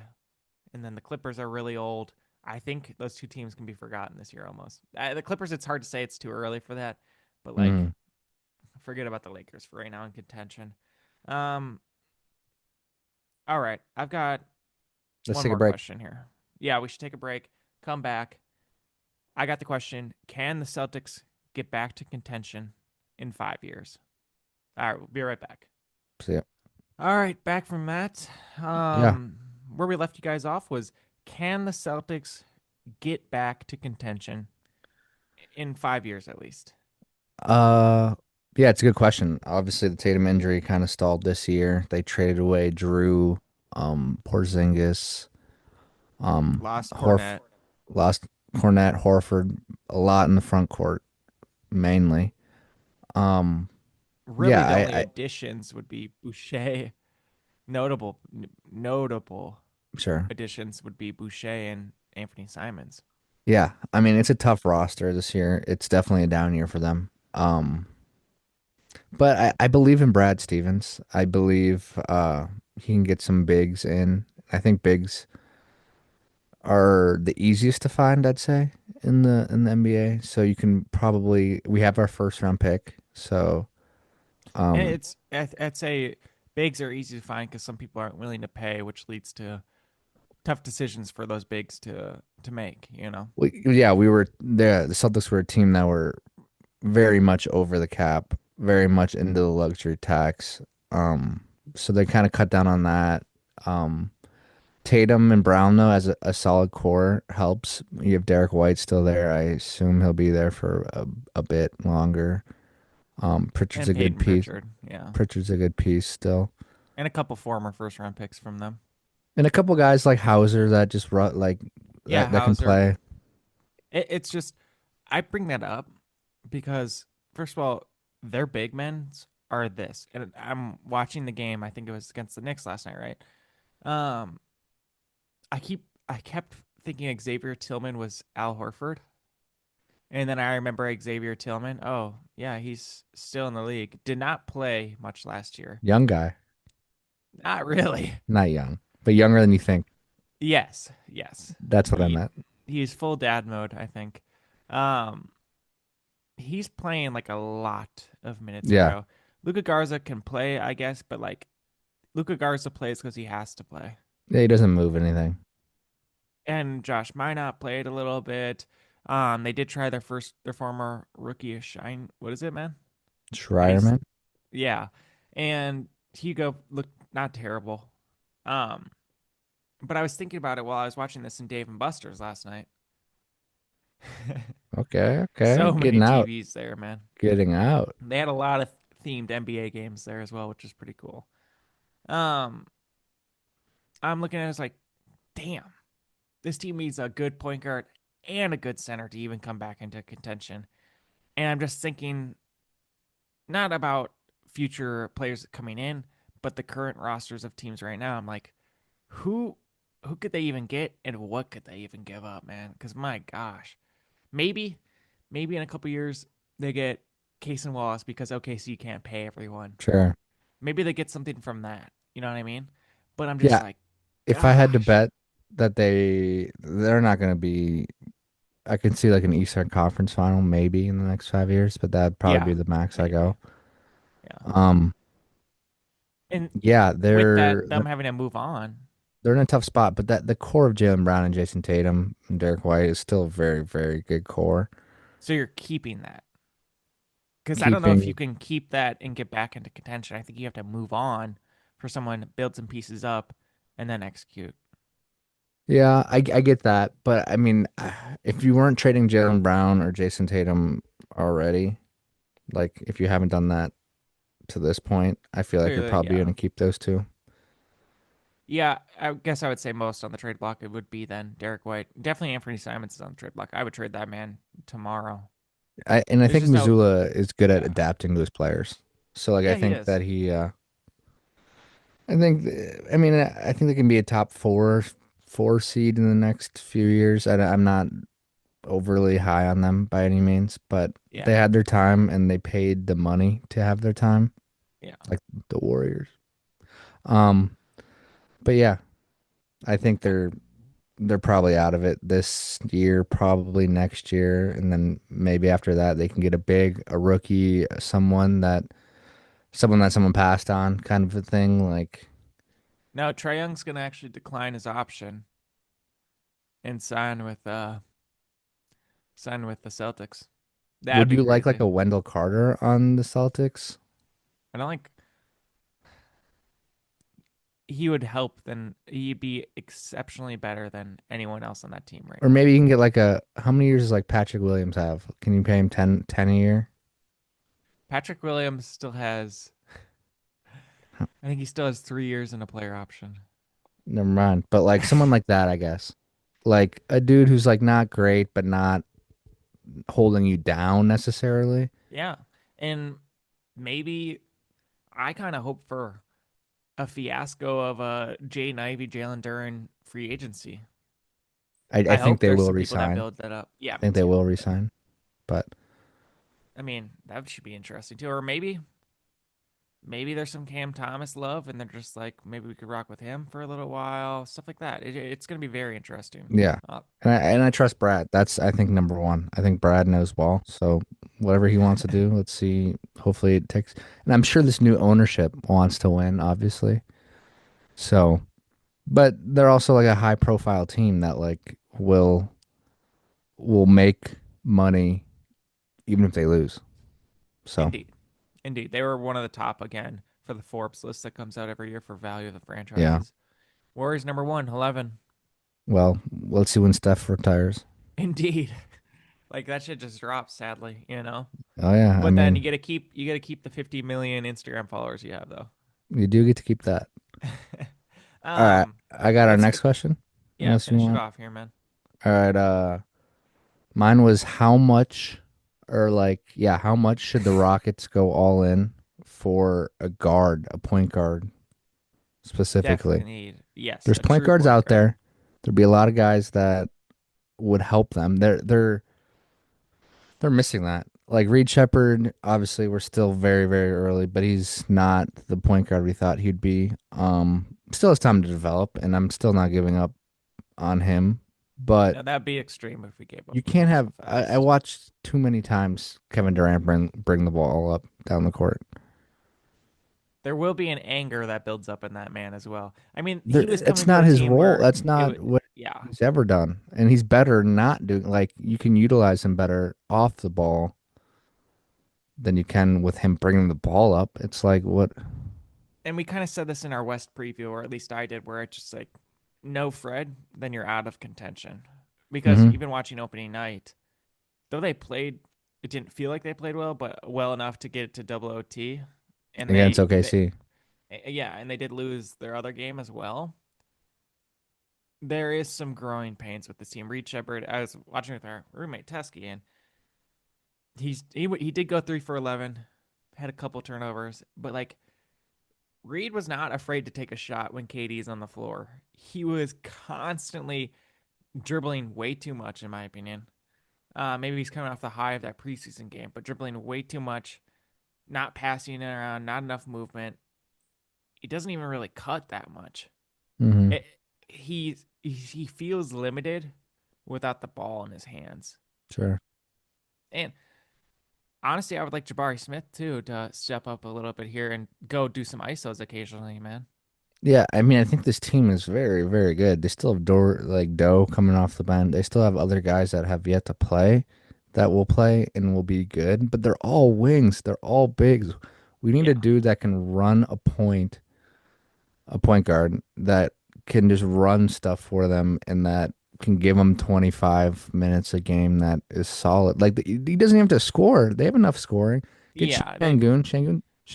and then the Clippers are really old. I think those two teams can be forgotten this year almost. The Clippers, it's hard to say, it's too early for that, but like Hmm. forget about the Lakers for right now in contention. Um, all right, I've got Let's one take a more break. question here. Yeah, we should take a break. Come back. I got the question: can the Celtics get back to contention in 5 years? All right, we'll be right back. See ya. All right, back from that. Yeah. Where we left you guys off was: can the Celtics get back to contention in 5 years at least? Uh, yeah, it's a good question. Obviously, the Tatum injury kind of stalled this year. They traded away Drew, Porzingis, Lost Horf, Cornette. lost Cornette, Horford, a lot in the front court mainly. Um, Really, yeah, the only I additions would be Boucher. Notable sure. additions would be Boucher and Anthony Simons. Yeah, I mean it's a tough roster this year. It's definitely a down year for them. But I believe in Brad Stevens. I believe he can get some bigs in. I think bigs are the easiest to find, I'd say, in the NBA. So you can probably we have our first round pick. So And um I'd say bigs are easy to find because some people aren't willing to pay, which leads to tough decisions for those bigs to make. yeah, we were there. The Celtics were a team that were very much over the cap, very much into the luxury tax. So they kind of cut down on that. Um, Tatum and Brown though, as a solid core helps. You have Derek White still there. I assume he'll be there for a bit longer. Pritchard's And a good Peyton piece. Pritchard, yeah, Pritchard's a good piece still. and a couple former first round picks from them. And a couple guys like Hauser that just Yeah, that can Hauser. play. It's just I bring that up because first of all, their big men are this, and I'm watching the game. I think it was against the Knicks last night, right? Um, I kept thinking Xavier Tillman was Al Horford, and then I remember Xavier Tillman. Oh yeah, he's still in the league. Did not play much last year. Young guy, Not really. not young, but younger than you think. Yes, yes. That's what I He meant. he's full dad mode, I think. Um, he's playing like a lot of minutes, Yeah, bro. Luca Garza can play, I guess, but like Luca Garza plays because he has to play. yeah, he doesn't move anything. And Josh Minot played a little bit. They did try their former rookie shine. What is it, man? Schreier, Ice. man. Yeah, and Hugo looked not terrible. Um, but I was thinking about it while I was watching this in Dave and Buster's last night. Okay, okay. So many Getting out. TVs there, man. Getting out. They had a lot of themed NBA games there as well, which is pretty cool. Um, I'm looking at it as like, damn, this team needs a good point guard and a good center to even come back into contention. And I'm just thinking not about future players coming in, but the current rosters of teams right now. I'm like, who who could they even get and what could they even give up, man? Because my gosh, maybe maybe in a couple years they get Case and Wallace because OKC can't pay everyone. Sure. Maybe they get something from that. You know what I mean? But I'm just Yeah. like, If I had to gosh, bet that they're not going to be, I can see like an Eastern Conference final maybe in the next 5 years, but that'd probably yeah, be the max I maybe, go. yeah. Um, And yeah, with that, them having to move on, they're in a tough spot, but that the core of Jalen Brown and Jason Tatum and Derek White is still a very, very good core. so you're keeping that. Because I don't know if you Keeping, can keep that and get back into contention. I think you have to move on for someone to build some pieces up and then execute. yeah, I get that, but I mean, if you weren't trading Jalen Brown or Jason Tatum already, like if you haven't done that to this point, I feel like you're Clearly, probably yeah. going to keep those two. Yeah, I guess I would say most on the trade block it would be then Derek White. Definitely Anthony Simons is on the trade block. I would trade that man tomorrow. I There's think just no, Missoula is good at yeah. adapting to his players. So like I Yeah, he think is. that I think I mean I think they can be a top four seed in the next few years. I'm not overly high on them by any means, but they Yeah, had their time and they paid the money to have their time, yeah. like the Warriors. Um, but yeah, I think they're probably out of it this year, probably next year, and then maybe after that they can get a rookie, someone that someone passed on, kind of a thing. Like, Now Trae Young's gonna actually decline his option and sign with the Celtics. That'd would be you like crazy. a Wendell Carter on the Celtics, I don't think he would help. Then he'd be exceptionally better than anyone else on that team right or now. maybe you can get how many years does like Patrick Williams have? Can you pay him 10 a year? Patrick Williams still has. I think he still has 3 years in a player option. Never mind, but like someone like that, I guess, like a dude who's like not great, but not holding you down necessarily. Yeah, and maybe I kind of hope for a fiasco of a Jay Ivey, Jalen Duren free agency. I I think hope they there's will some people that resign. build that up. Yeah, I me think they too. will Yeah. resign, but I mean, that should be interesting too. Or maybe there's some Cam Thomas love, and they're just like, maybe we could rock with him for a little while, stuff like that. It's going to be very interesting. yeah. Uh, And I trust Brad. That's I think number one. I think Brad knows ball. So whatever he wants to do, let's see. Hopefully it takes. And I'm sure this new ownership wants to win, obviously. So, but they're also like a high profile team that like will make money even if they lose. So Indeed, indeed, they were one of the top again for the Forbes list that comes out every year for value of the yeah. franchises. Warriors number one, 11. Well, let's see when Steph retires. Indeed, like that shit just drops sadly, you know. Oh yeah. I But then mean, you got to keep the 50 million Instagram followers you have though. you do get to keep that. All right. I got our Let's next question. yeah, Unless you finish it want. off here, man. All right. Mine was how much, or like, yeah, how much should the Rockets go all in for a point guard Definitely specifically? need yes, There's a point true guards point out guard. there. There'd be a lot of guys that would help them. They're missing that. Like Reed Shepard, obviously, we're still very, very early, but he's not the point guard we thought he'd be. Still has time to develop, and I'm still not giving up on him. But Now that'd be extreme if we gave up you on can't him so have. I fast. watched too many times Kevin Durant bring the ball up down the court. There will be an anger that builds up in that man as well. I mean, There, he was it's coming to not a his team role. where That's it not would what yeah. he's ever done, and he's better not doing. Like you can utilize him better off the ball than you can with him bringing the ball up. It's like what? And we kind of said this in our West preview, or at least I did, where it's just like, no Fred, then you're out of contention. Because Hmm. even watching opening night, though they played, it didn't feel like they played well, but well enough to get it to double OT. And Against OKC. yeah, and they did lose their other game as well. There is some growing pains with this team. Reed Shepard, I was watching with our roommate Teskey, and he did go 3 for 11, had a couple turnovers, but like Reed was not afraid to take a shot when KD's on the floor. He was constantly dribbling way too much, in my opinion. Maybe he's coming off the high of that preseason game, but dribbling way too much, not passing it around, not enough movement. He doesn't even really cut that much. Hmm. It, he feels limited without the ball in his hands. Sure. And honestly, I would like Jabari Smith too to step up a little bit here and go do some ISOs occasionally, man. Yeah, I mean, I think this team is very, very good. They still have Doe coming off the bench. They still have other guys that have yet to play that will play and will be good, but they're all wings. They're all bigs. We need a Yeah. dude that can run a point guard that can just run stuff for them and that can give them 25 minutes a game that is solid. Like he doesn't even have to score. They have enough scoring. Get Yeah, Shangoon's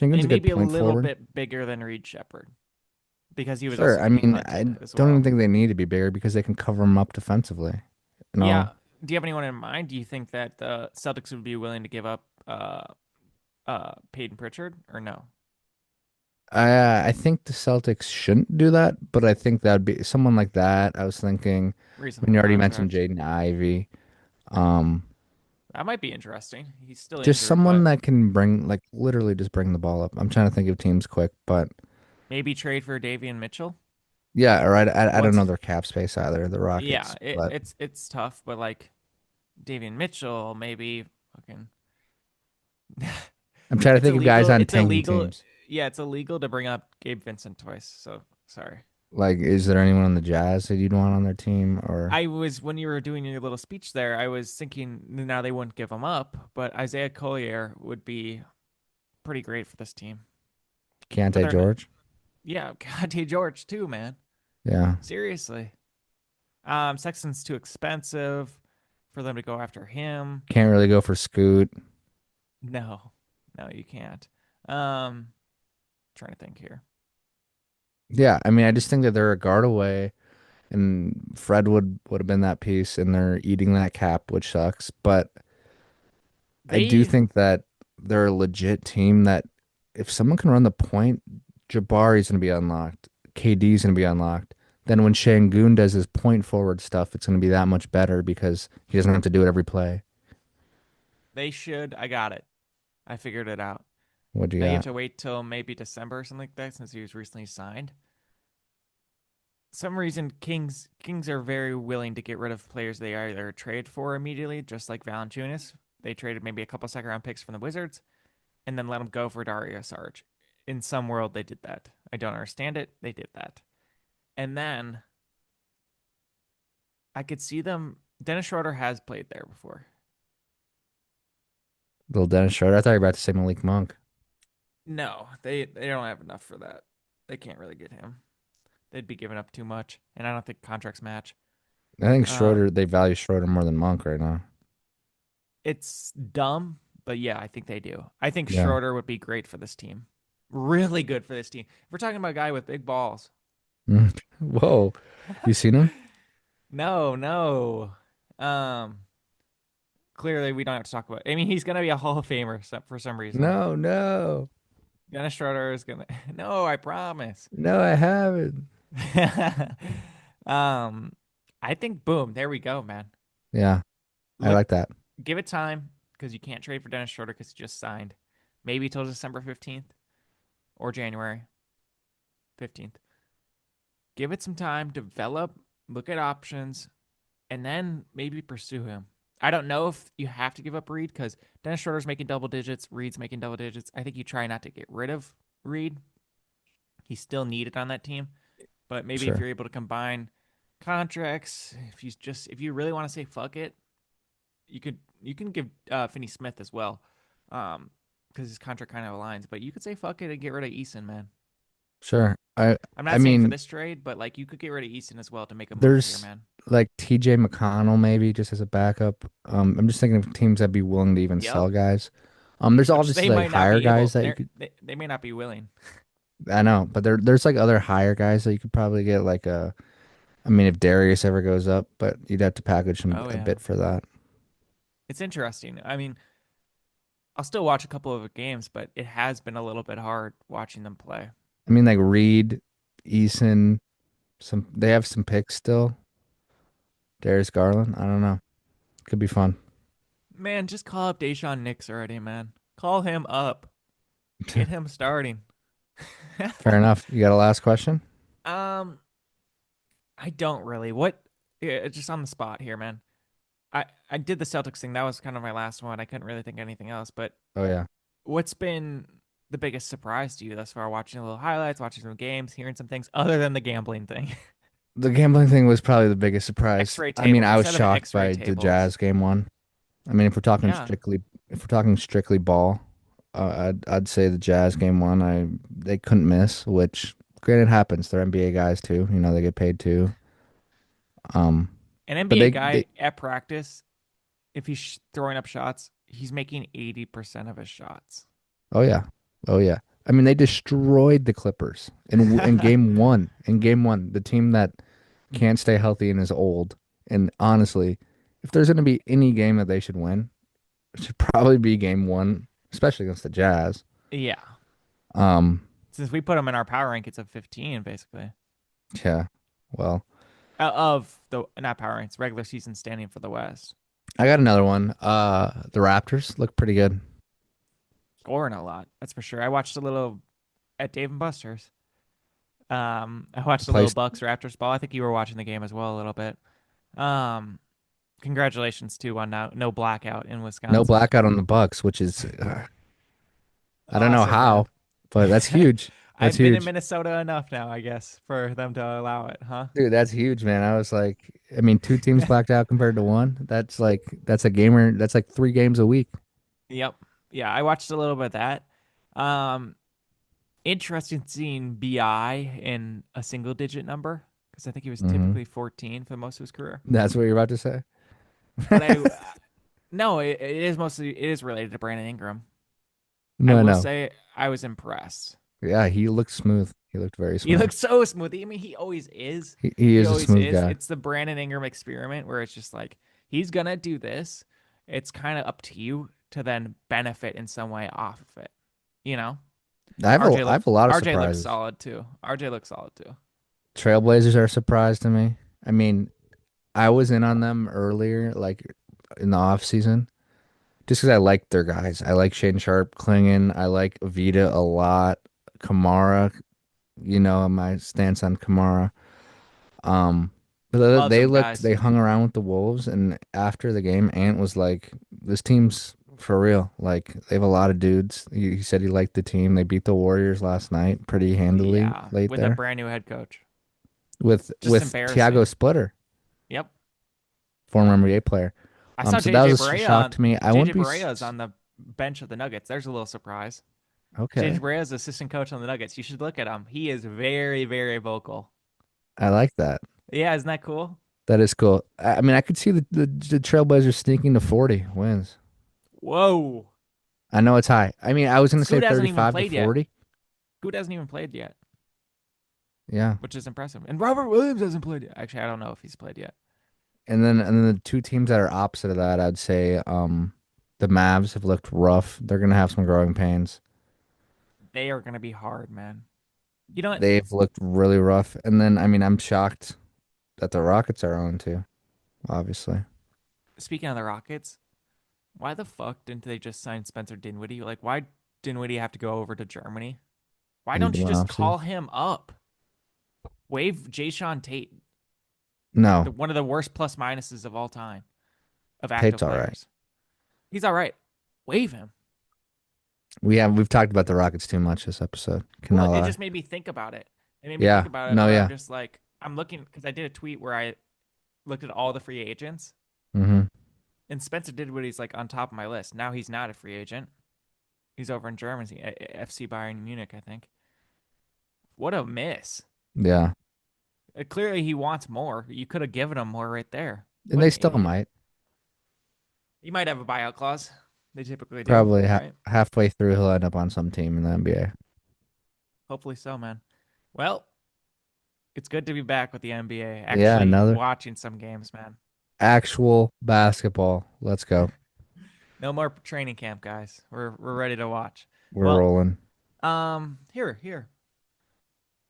a and good maybe a point little forward. bit bigger than Reed Shepard because he was Sure. also I getting mean, I limited as don't even well. think they need to be bigger because they can cover them up defensively. You know, Yeah. Do you have anyone in mind? Do you think that the Celtics would be willing to give up Peyton Pritchard or no? I think the Celtics shouldn't do that, but I think that'd be someone like that. I was thinking when Reasonable you already mentioned contract. Jaden Ivey, um, That might be interesting. He's still just injured, someone but that can bring like literally just bring the ball up. I'm trying to think of teams quick, but maybe trade for Davian Mitchell. yeah, all right. I don't Once know their cap space either, the yeah, Rockets, but it's tough, but like Davian Mitchell, maybe fucking I'm trying to think of guys on It's tanking illegal. teams. Yeah, it's illegal to bring up Gabe Vincent twice. So sorry. Like, is there anyone on the Jazz that you'd want on their team or I was when you were doing your little speech there, I was thinking now they wouldn't give him up, but Isaiah Collier would be pretty great for this team. But Keontae they're not. George? Yeah, Conte George too, man. Yeah. Seriously. Sexton's too expensive for them to go after him. Can't really go for Scoot. No, no, you can't. Um, Trying to think here. Yeah, I mean, I just think that they're a guard away, and Fred would have been that piece, and they're eating that cap, which sucks. But I do They think that they're a legit team that if someone can run the point, Jabari's gonna be unlocked, KD's gonna be unlocked. Then when Şengün does his point forward stuff, it's gonna be that much better because he doesn't have to do it every play. they should. I got it. I figured it out. What do you They have got? to wait till maybe December or something like that since he was recently signed. Some reason Kings are very willing to get rid of players they either trade for immediately, just like Valanciunas. They traded maybe a couple second round picks from the Wizards and then let him go for Dario Sarge. In some world, they did that. I don't understand it. They did that. And then I could see them. Dennis Schroeder has played there before. Little Dennis Schroeder. I thought you were about to say Malik Monk. No, they don't have enough for that. They can't really get him. They'd be giving up too much, and I don't think contracts match. I think Uh, Schroeder, they value Schroeder more than Monk right now. it's dumb, but yeah, I think they do. I think Yeah. Schroeder would be great for this team. Really good for this team. If we're talking about a guy with big balls. Mm. Whoa. You seen him? No, no. Um, Clearly we don't have to talk about. I mean, he's gonna be a Hall of Famer for some reason. No, no. Dennis Schroeder is gonna. No, I promise. No, I haven't. um, I think boom, there we go, man. Yeah, I Look, like that. give it time because you can't trade for Dennis Schroeder because he just signed. Maybe till December 15th or January 15th. Give it some time, develop, look at options, and then maybe pursue him. I don't know if you have to give up Reed because Dennis Schroeder's making double digits, Reed's making double digits. I think you try not to get rid of Reed. He's still needed on that team, but maybe if Sure. you're able to combine contracts, if you really want to say fuck it, you can give Finney Smith as well, because his contract kind of aligns. But you could say fuck it and get rid of Eason, man. Sure. I'm I not saying for mean, this trade, but like you could get rid of Easton as well to make a move here, there's man. like TJ McConnell maybe just as a backup. I'm just thinking of teams that'd be willing to even Yep. sell guys. There's Which they obviously like might not higher be guys able. that you could. They may not be willing. I know, but there's like other higher guys that you could probably get. Like I mean, if Darius ever goes up, but you'd have to package him Oh a yeah, bit for that. it's interesting. I mean, I'll still watch a couple of games, but it has been a little bit hard watching them play. I mean, like Reed, Eason, some they have some picks still. Darius Garland. I don't know. Could be fun. Man, just call up Deshaun Nix already, man. Call him up. Get him starting. Fair enough. You got a last question? um, I don't really. What? Yeah, just on the spot here, man. I did the Celtics thing. That was kind of my last one. I couldn't really think of anything else. But Oh yeah. what's been the biggest surprise to you thus far? Watching a little highlights, watching some games, hearing some things other than the gambling thing. The gambling thing was probably the biggest surprise. X-ray I mean, tables I was instead of shocked X-ray by the tables. Jazz game one. I mean, Yeah. if we're talking strictly ball, I'd say the Jazz game one. They couldn't miss, which granted happens. They're NBA guys too. You know, they get paid too. Um, An but NBA guy at practice, if he's throwing up shots, he's making 80% of his shots. oh yeah, oh yeah. I mean, they destroyed the Clippers in game one. In game one, the team that can't stay healthy and is old. And honestly, if there's going to be any game that they should win, it should probably be game one, especially against the Jazz. Yeah. Um, Since we put him in our power rankings of 15, basically. yeah. Well, Of the, not power rankings, regular season standing for the West. I got another one. The Raptors look pretty good. Scoring a lot, that's for sure. I watched a little at Dave and Buster's. I watched a little Place Bucks Raptors ball. I think you were watching the game as well a little bit. Um, Congratulations too on no blackout in no Wisconsin. blackout on the Bucks, which is I don't know Awesome, man. how, but that's huge. That's I've been in huge. Minnesota enough now, I guess, for them to allow it, huh? Dude, that's huge, man. I was like, I mean, two teams blacked out compared to one. That's a gamer. That's like 3 games a week. Yep. Yeah, I watched a little bit of that. Um, Interesting seeing Bi in a single digit number because I think he was Hmm. typically 14 for most of his career. That's what you're about to say. But I no, it is mostly it is related to Brandon Ingram. I No, will no. say I was impressed. Yeah, he looked smooth. He looked very He smooth. looks so smooth. I mean, he always is. He He is a always smooth is. guy. It's the Brandon Ingram experiment where it's just like he's gonna do this. It's kind of up to you to then benefit in some way off of it. You know, I have a lot of RJ looks surprises. solid too. RJ looks solid too. Trailblazers are a surprise to me. I mean, I was in on them earlier, like in the off season, just because I like their guys. I like Shane Sharp, Klingon. I like Vita a lot. Kamara, you know my stance on Kamara. Um, but Love them guys. they hung around with the Wolves, and after the game, Ant was like, "This team's for real. Like they have a lot of dudes." He said he liked the team. They beat the Warriors last night pretty handily Yeah, late with a there brand new head coach. Just with Tiago embarrassing. Splitter, Yep. former NBA player. I saw So that was JJ a shock to me. I wouldn't JJ be Barea is on the bench of the Nuggets. There's a little surprise. JJ okay. Barea is assistant coach on the Nuggets. You should look at him. He is very, very vocal. I like that. Yeah, isn't that cool? That is cool. I mean, I could see the Trailblazers sneaking to 40 wins. Whoa. I know it's high. I mean, I was going to say Scoot hasn't even 35 to played yet. 40. Scoot hasn't even played yet, Yeah. which is impressive. And Robert Williams hasn't played yet. Actually, I don't know if he's played yet. And then the two teams that are opposite of that, I'd say the Mavs have looked rough. They're going to have some growing pains. They are going to be hard, man. You know what? They've looked really rough. And then I mean, I'm shocked that the Rockets are on too, obviously. Speaking of the Rockets, why the fuck didn't they just sign Spencer Dinwiddie? Like, why Dinwiddie have to go over to Germany? Why And don't you went just off season. call him up? Wave Jayshawn Tate, No, one of the worst plus minuses of all time of Tate's active all right. players. He's all right. Wave him. We've talked about the Rockets too much this episode. Well, Cannot it lie. just made me think about it. It made me think Yeah. about it No, where I'm yeah. just like, I'm looking because I did a tweet where I looked at all the free agents, Hmm. and Spencer Dinwiddie's like on top of my list. Now he's not a free agent. He's over in Germany, FC Bayern Munich, I think. What a miss. Yeah, Clearly, he wants more. You could have given him more right there. and What they an still idiot. might. He might have a buyout clause. They typically do, Probably right? halfway through, he'll end up on some team in the NBA. Hopefully so, man. Well, it's good to be back with the NBA. Yeah, Actually, another watching some games, man. actual basketball. Let's go. No more training camp, guys. We're ready to watch. We're Well, rolling. here.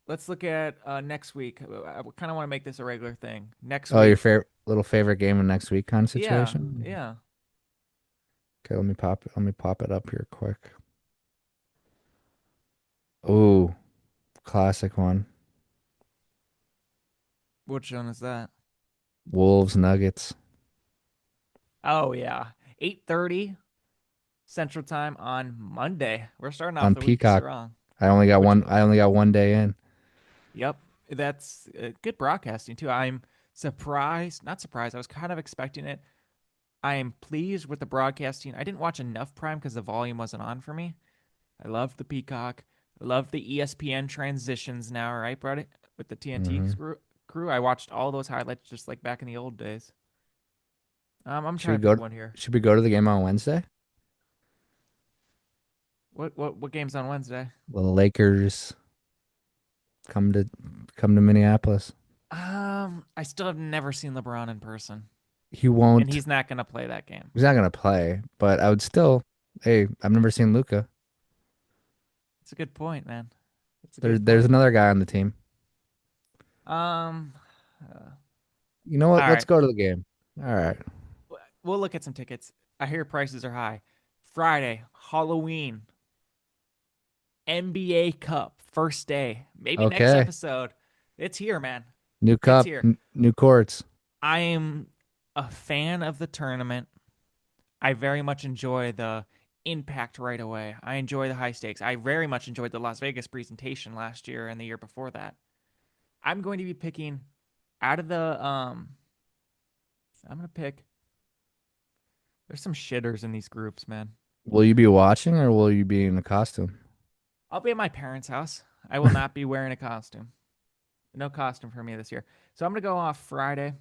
Let's look at next week. I kind of want to make this a regular thing. Next Oh, your week, favorite game of next week kind of yeah, situation. yeah. Okay, let me pop it up here quick. Ooh, classic one. Which one is that? Wolves Nuggets Oh yeah, 8:30 Central Time on Monday. We're starting off on the week Peacock. strong. I only got Which, one. I only got one day in. yep, that's good broadcasting too. I'm surprised, not surprised. I was kind of expecting it. I am pleased with the broadcasting. I didn't watch enough Prime because the volume wasn't on for me. I love the Peacock. I love the ESPN transitions now, right, Brody? With the TNT Hmm. crew. I watched all those highlights just like back in the old days. I'm Should trying we to pick go? one here. Should we go to the game on Wednesday? What game's on Wednesday? The Lakers come to come to Minneapolis. I still have never seen LeBron in person, He and won't. he's not gonna play that game. He's not gonna play. But I would still. Hey, I've never seen Luca. It's a good point, man. It's a There's good there's point. another guy on the team. Um, uh, You know what? all Let's right, go to the game. All right. we'll look at some tickets. I hear prices are high. Friday, Halloween, NBA Cup, first day. Maybe next Okay. episode. It's here, man. New It's cup, here. new courts. I am a fan of the tournament. I very much enjoy the impact right away. I enjoy the high stakes. I very much enjoyed the Las Vegas presentation last year and the year before that. I'm going to be picking out of the I'm going to pick there's some shitters in these groups, man. Will you be watching or will you be in a costume? I'll be at my parents' house. I will not be wearing a costume. No costume for me this year. So I'm going to go off Friday.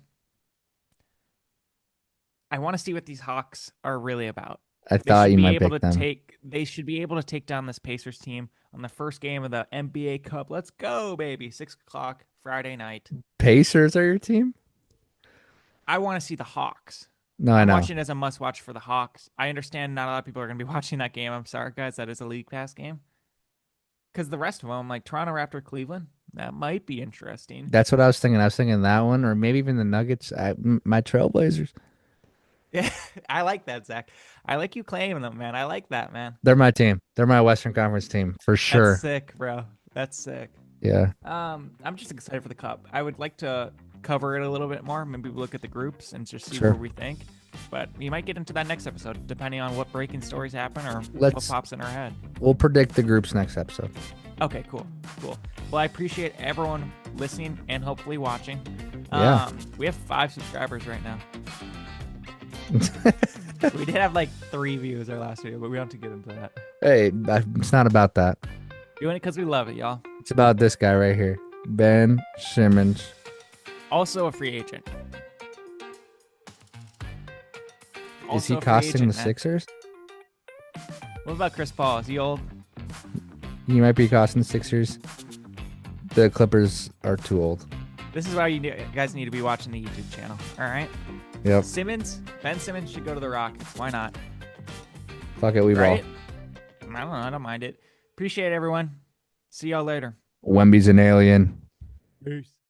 I want to see what these Hawks are really about. I They thought should you be might able pick to them. take they should be able to take down this Pacers team on the first game of the NBA Cup. Let's go, baby. 6 o'clock Friday night. Pacers are your team? I want to see the Hawks. No, I I'm know. watching it as a must watch for the Hawks. I understand not a lot of people are going to be watching that game. I'm sorry, guys. That is a League Pass game. Because the rest of them, like Toronto Raptor Cleveland, that might be interesting. That's what I was thinking. I was thinking that one, or maybe even the Nuggets. My Trailblazers. Yeah, I like that, Zach. I like you claiming them, man. I like that, man. They're my team. They're my Western Conference team for That's sure. sick, bro. That's sick. Yeah, I'm just excited for the cup. I would like to cover it a little bit more. Maybe look at the groups and just see where sure. we think. But we might get into that next episode, depending on what breaking stories happen or what Let's. pops in our head. We'll predict the groups next episode. Okay, cool. Well, I appreciate everyone listening and hopefully watching. Yeah. We have 5 subscribers right now. We did have like 3 views our last video, but we don't have to get into that. Hey, it's not about that. Doing it because we love it, y'all. It's about this guy right here, Ben Simmons. Also a free agent. Is he Also a free costing agent, the man. Sixers? What about Chris Paul? Is he old? He might be costing the Sixers. The Clippers are too old. This is why you guys need to be watching the YouTube channel. All right. Yep. Ben Simmons should go to the Rockets. Why not? Fuck it, we ball. Right? I don't know. I don't mind it. Appreciate it, everyone. See y'all later. Wemby's an alien. Peace.